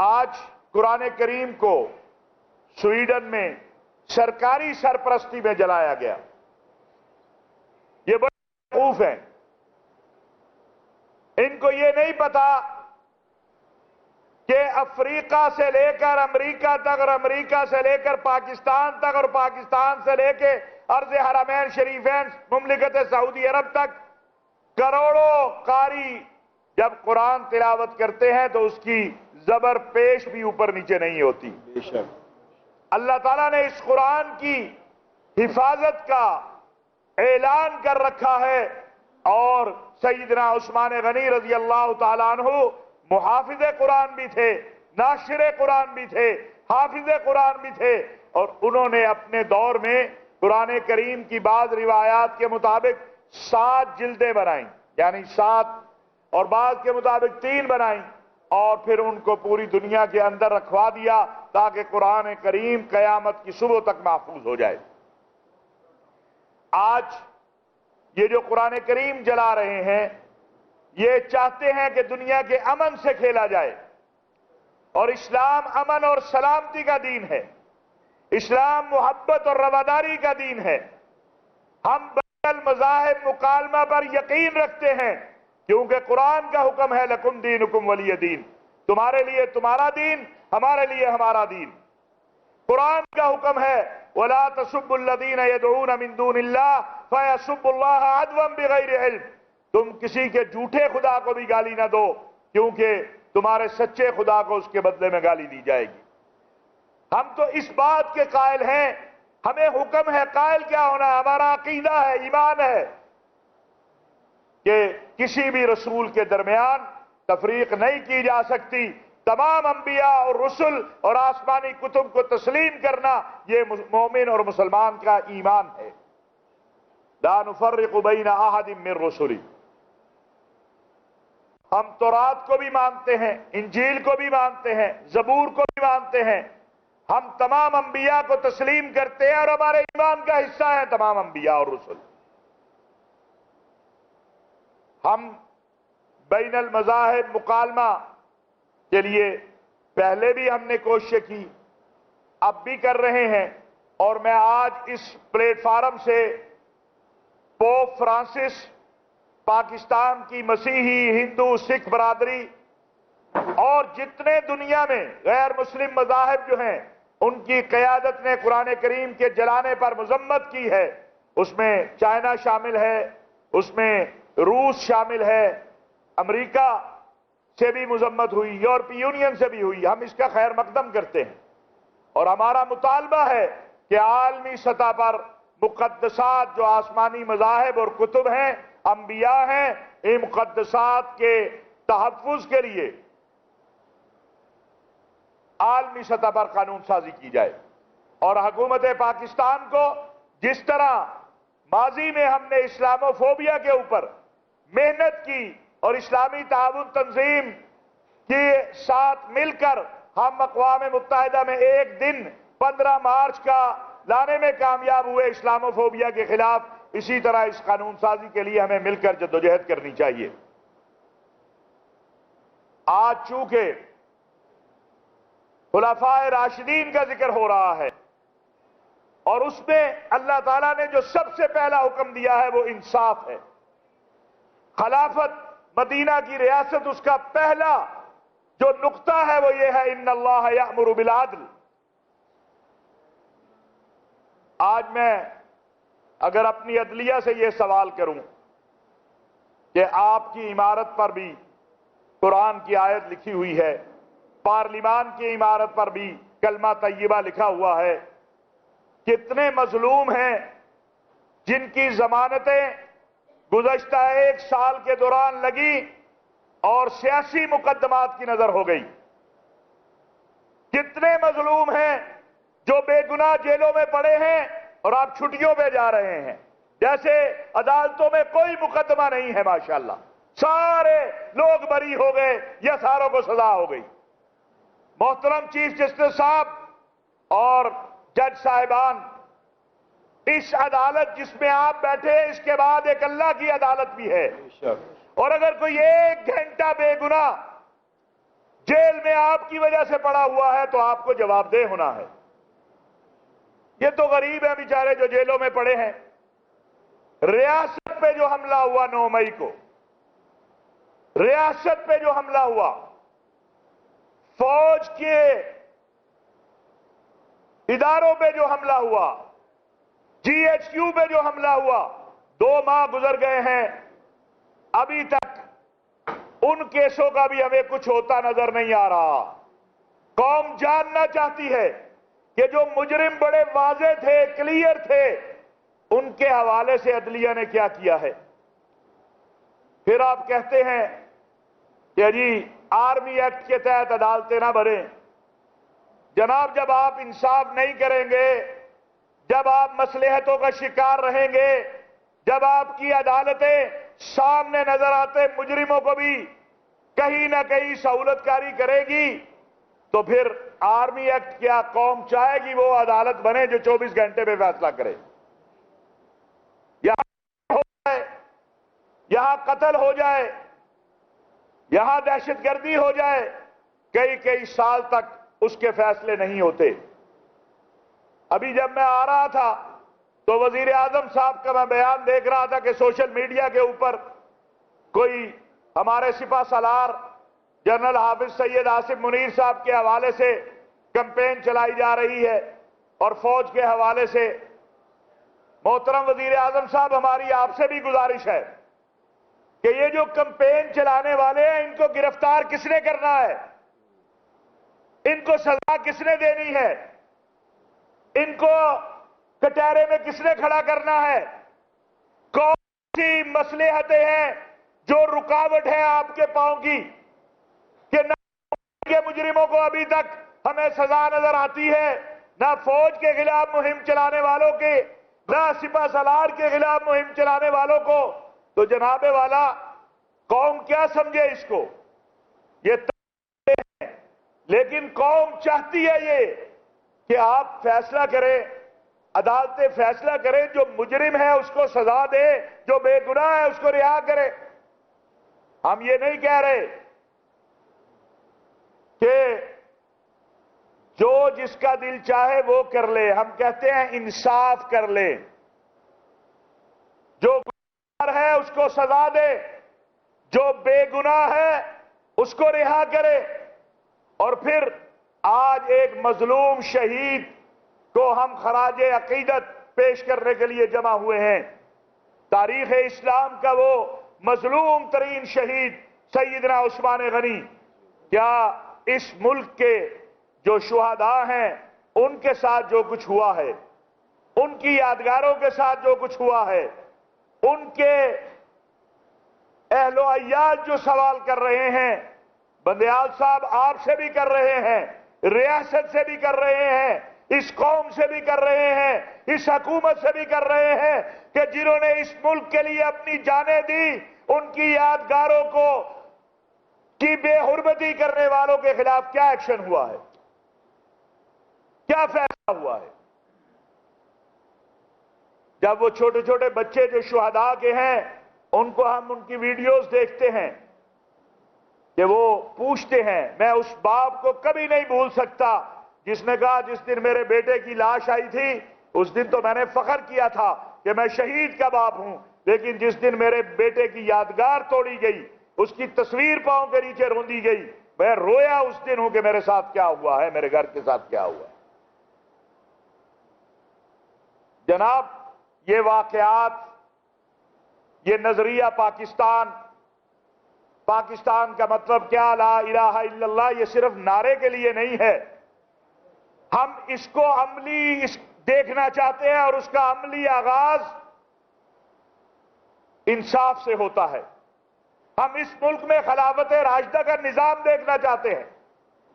آج قرآن کریم کو سویڈن میں سرکاری سرپرستی میں جلایا گیا. یہ بڑے بیوقوف ہیں. ان کو یہ نہیں پتا کہ افریقہ سے لے کر امریکہ تک اور امریکہ سے لے کر پاکستان تک اور پاکستان سے لے کے ارض حرمین شریفین مملکت سعودی عرب تک کروڑوں قاری جب قرآن تلاوت کرتے ہیں تو اس کی زبر پیش بھی اوپر نیچے نہیں ہوتی. بے شک اللہ تعالیٰ نے اس قرآن کی حفاظت کا اعلان کر رکھا ہے. اور سیدنا عثمان غنی رضی اللہ تعالیٰ عنہ محافظ قرآن بھی تھے، ناشر قرآن بھی تھے، حافظ قرآن بھی تھے، اور انہوں نے اپنے دور میں قرآن کریم کی بعض روایات کے مطابق 7 جلدیں بنائیں، یعنی 7، اور بعض کے مطابق 3 بنائیں، اور پھر ان کو پوری دنیا کے اندر رکھوا دیا تاکہ قرآن کریم قیامت کی صبح تک محفوظ ہو جائے. آج یہ جو قرآن کریم جلا رہے ہیں یہ چاہتے ہیں کہ دنیا کے امن سے کھیلا جائے، اور اسلام امن اور سلامتی کا دین ہے، اسلام محبت اور رواداری کا دین ہے. ہم بین المذاہب مکالمہ پر یقین رکھتے ہیں کیونکہ قرآن کا حکم ہے لکم دینکم ولی دین، تمہارے لیے تمہارا دین، ہمارے لیے ہمارا دین. قرآن کا حکم ہے وَلَا تَسُبُّوا الَّذِينَ يَدْعُونَ مِن دُونِ اللَّهِ فَيَسُبُّوا اللَّهَ عَدْوًا بِغَيْرِ عِلْمٍ، تم کسی کے جھوٹے خدا کو بھی گالی نہ دو کیونکہ تمہارے سچے خدا کو اس کے بدلے میں گالی دی جائے گی. ہم تو اس بات کے قائل ہیں، ہمیں حکم ہے، قائل کیا ہونا ہے، ہمارا عقیدہ ہے، ایمان ہے کہ کسی بھی رسول کے درمیان تفریق نہیں کی جا سکتی. تمام انبیاء اور رسل اور آسمانی کتب کو تسلیم کرنا یہ مومن اور مسلمان کا ایمان ہے. لا نفرق بین احد من رسلی، ہم تورات کو بھی مانتے ہیں، انجیل کو بھی مانتے ہیں، زبور کو بھی مانتے ہیں. ہم تمام انبیاء کو تسلیم کرتے ہیں اور ہمارے ایمان کا حصہ ہیں تمام انبیاء اور رسل. ہم بین المذاہب مکالمہ کے لیے پہلے بھی ہم نے کوشش کی، اب بھی کر رہے ہیں، اور میں آج اس پلیٹ فارم سے پوپ فرانسس، پاکستان کی مسیحی، ہندو، سکھ برادری اور جتنے دنیا میں غیر مسلم مذاہب جو ہیں ان کی قیادت نے قرآن کریم کے جلانے پر مذمت کی ہے. اس میں چائنا شامل ہے، اس میں روس شامل ہے، امریکہ سے بھی مذمت ہوئی، یورپی یونین سے بھی ہوئی. ہم اس کا خیر مقدم کرتے ہیں اور ہمارا مطالبہ ہے کہ عالمی سطح پر مقدسات جو آسمانی مذاہب اور کتب ہیں، انبیاء ہیں، ان مقدسات کے تحفظ کے لیے عالمی سطح پر قانون سازی کی جائے. اور حکومت پاکستان کو جس طرح ماضی میں ہم نے اسلاموفوبیا کے اوپر محنت کی اور اسلامی تعاون تنظیم کے ساتھ مل کر ہم اقوام متحدہ میں ایک دن 15 مارچ کا لانے میں کامیاب ہوئے اسلاموفوبیا کے خلاف، اسی طرح اس قانون سازی کے لیے ہمیں مل کر جدوجہد کرنی چاہیے. آج چونکہ خلفائے راشدین کا ذکر ہو رہا ہے اور اس میں اللہ تعالیٰ نے جو سب سے پہلا حکم دیا ہے وہ انصاف ہے. خلافت مدینہ کی ریاست، اس کا پہلا جو نقطہ ہے وہ یہ ہے ان اللہ یأمر بالعدل. آج میں اگر اپنی عدلیہ سے یہ سوال کروں کہ آپ کی عمارت پر بھی قرآن کی آیت لکھی ہوئی ہے، پارلیمان کی عمارت پر بھی کلمہ طیبہ لکھا ہوا ہے، کتنے مظلوم ہیں جن کی ضمانتیں گزشتہ 1 سال کے دوران لگی اور سیاسی مقدمات کی نظر ہو گئی. کتنے مظلوم ہیں جو بے گناہ جیلوں میں پڑے ہیں اور آپ چھٹیوں پہ جا رہے ہیں، جیسے عدالتوں میں کوئی مقدمہ نہیں ہے. ماشاءاللہ سارے لوگ بری ہو گئے یا ساروں کو سزا ہو گئی. محترم چیف جسٹس صاحب اور جج صاحبان، اس عدالت جس میں آپ بیٹھے اس کے بعد ایک اللہ کی عدالت بھی ہے، اور اگر کوئی 1 گھنٹہ بے گناہ جیل میں آپ کی وجہ سے پڑا ہوا ہے تو آپ کو جواب دہ ہونا ہے۔ یہ تو غریب ہیں بیچارے جو جیلوں میں پڑے ہیں۔ ریاست پہ جو حملہ ہوا 9 مئی کو، ریاست پہ جو حملہ ہوا، فوج کے اداروں پہ جو حملہ ہوا، جی ایچ کیو پہ جو حملہ ہوا، 2 ماہ گزر گئے ہیں، ابھی تک ان کیسوں کا بھی ہمیں کچھ ہوتا نظر نہیں آ رہا۔ قوم جاننا چاہتی ہے کہ جو مجرم بڑے واضح تھے، کلیئر تھے، ان کے حوالے سے عدلیہ نے کیا کیا ہے۔ پھر آپ کہتے ہیں کہ جی آرمی ایکٹ کے تحت عدالتیں نہ بھریں۔ جناب، جب آپ انصاف نہیں کریں گے، جب آپ مصلحتوں کا شکار رہیں گے، جب آپ کی عدالتیں سامنے نظر آتے مجرموں کو بھی کہیں نہ کہیں سہولت کاری کرے گی، تو پھر آرمی ایکٹ کیا قوم چاہے گی وہ عدالت بنے جو 24 گھنٹے میں فیصلہ کرے؟ یہاں قتل ہو جائے، یہاں دہشت گردی ہو جائے، کئی سال تک اس کے فیصلے نہیں ہوتے۔ ابھی جب میں آ رہا تھا تو وزیر اعظم صاحب کا میں بیان دیکھ رہا تھا کہ سوشل میڈیا کے اوپر کوئی ہمارے سپہ سالار جنرل حافظ سید آصف منیر صاحب کے حوالے سے کمپین چلائی جا رہی ہے اور فوج کے حوالے سے۔ محترم وزیر اعظم صاحب، ہماری آپ سے بھی گزارش ہے کہ یہ جو کمپین چلانے والے ہیں ان کو گرفتار کس نے کرنا ہے؟ ان کو سزا کس نے دینی ہے؟ ان کو کٹہرے میں کس نے کھڑا کرنا ہے؟ کون سی مصلحتیں ہیں جو رکاوٹ ہے آپ کے پاؤں کی کہ نہ کے مجرموں کو ابھی تک ہمیں سزا نظر آتی ہے، نہ فوج کے خلاف مہم چلانے والوں کے، نہ سپہ سالار کے خلاف مہم چلانے والوں کو؟ تو جناب والا، قوم کیا سمجھے اس کو؟ یہ ہے، لیکن قوم چاہتی ہے یہ کہ آپ فیصلہ کریں، عدالتیں فیصلہ کریں، جو مجرم ہے اس کو سزا دے، جو بے گناہ ہے اس کو رہا کرے۔ ہم یہ نہیں کہہ رہے کہ جو جس کا دل چاہے وہ کر لے، ہم کہتے ہیں انصاف کر لے، جو گناہگار ہے اس کو سزا دے، جو بے گناہ ہے اس کو رہا کرے۔ اور پھر آج ایک مظلوم شہید کو ہم خراج عقیدت پیش کرنے کے لیے جمع ہوئے ہیں۔ تاریخ اسلام کا وہ مظلوم ترین شہید سیدنا عثمان غنی، کیا اس ملک کے جو شہداء ہیں ان کے ساتھ جو کچھ ہوا ہے، ان کی یادگاروں کے ساتھ جو کچھ ہوا ہے، ان کے اہل و عیال جو سوال کر رہے ہیں، بندیال صاحب آپ سے بھی کر رہے ہیں، ریاست سے بھی کر رہے ہیں، اس قوم سے بھی کر رہے ہیں، اس حکومت سے بھی کر رہے ہیں کہ جنہوں نے اس ملک کے لیے اپنی جانیں دی، ان کی یادگاروں کو کی بے حرمتی کرنے والوں کے خلاف کیا ایکشن ہوا ہے، کیا فیصلہ ہوا ہے؟ جب وہ چھوٹے چھوٹے بچے جو شہداء کے ہیں ان کو ہم ان کی ویڈیوز دیکھتے ہیں کہ وہ پوچھتے ہیں، میں اس باپ کو کبھی نہیں بھول سکتا جس نے کہا جس دن میرے بیٹے کی لاش آئی تھی اس دن تو میں نے فخر کیا تھا کہ میں شہید کا باپ ہوں، لیکن جس دن میرے بیٹے کی یادگار توڑی گئی، اس کی تصویر پاؤں کے نیچے روندی گئی، میں رویا اس دن ہوں کہ میرے ساتھ کیا ہوا ہے، میرے گھر کے ساتھ کیا ہوا ہے۔ جناب، یہ واقعات، یہ نظریہ پاکستان کا مطلب کیا، لا الہ الا اللہ، یہ صرف نعرے کے لیے نہیں ہے، ہم اس کو عملی دیکھنا چاہتے ہیں، اور اس کا عملی آغاز انصاف سے ہوتا ہے۔ ہم اس ملک میں خلافت راشدہ کا نظام دیکھنا چاہتے ہیں،